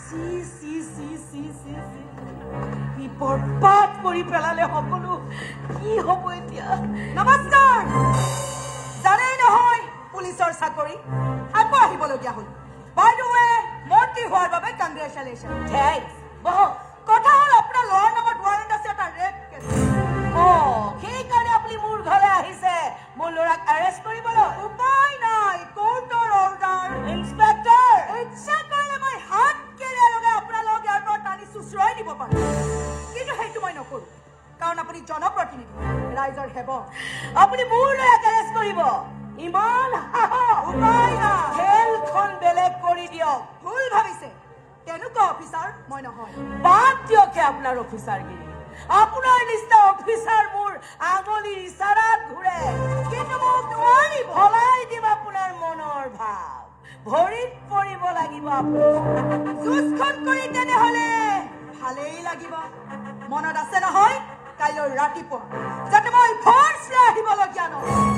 C C C C C C কি বৰবাদ কৰি পেলালে সকলো কি হ'ব এতিয়া নমস্কাৰ জানেই নহয় পুলিচৰ চাকৰি আকৌ আহিবলগীয়া হ'ল বাই দ্য ৱে মন্ত্ৰী হোৱাৰ বাবে কংগ্ৰেচুলেশ্যন থেংকছ বহুত কথা হ'ল আপোনাৰ ল'ৰাৰ নামত ৱাৰেণ্ট আছে এটা ৰেপ কেছ সেইকাৰণে আপুনি মোৰ ঘৰলৈ আহিছে মোৰ ল'ৰাক এৰেষ্ট কৰিবলৈ উপায় নাই কোৰ্টৰ অৰ্ডাৰ ইন্সপেক্টৰ ইচ্ছা কৰিলে মই হাত কেৰিয়াৰ লগাই আপোনালোক ইয়াৰ পৰা টানি চুচৰাই দিব পাৰোঁ কিন্তু সেইটো মই নকৰোঁ কাৰণ আপুনি জনপ্ৰতিনিধি ৰাইজৰ সেৱক আপুনি মোৰ ল'ৰাক এৰেষ্ট কৰিব ইমান উপায় নাই খেলখন বেলেগ কৰি দিয়ক ভুল ভাবিছে তেনেকুৱা অফিচাৰ মই নহয় বাদ দিয়কহে আপোনাৰ অফিচাৰগিৰি আপোনাৰ নিচিনা অফিচাৰ মোৰ আঙুলিৰ ইচাৰাত ঘূৰে কিন্তু মোক নোৱাৰি ভলাই দিম আপোনাৰ মনৰ ভাৱ ভৰিত পৰিব লাগিব আপুনি যুঁজখন কৰি তেনেহ'লে ভালেই লাগিব মনত আছে নহয় কাইলৈ ৰাতিপুৱা যাতে মই ফৰ্চ আহিবলগীয়া নহয়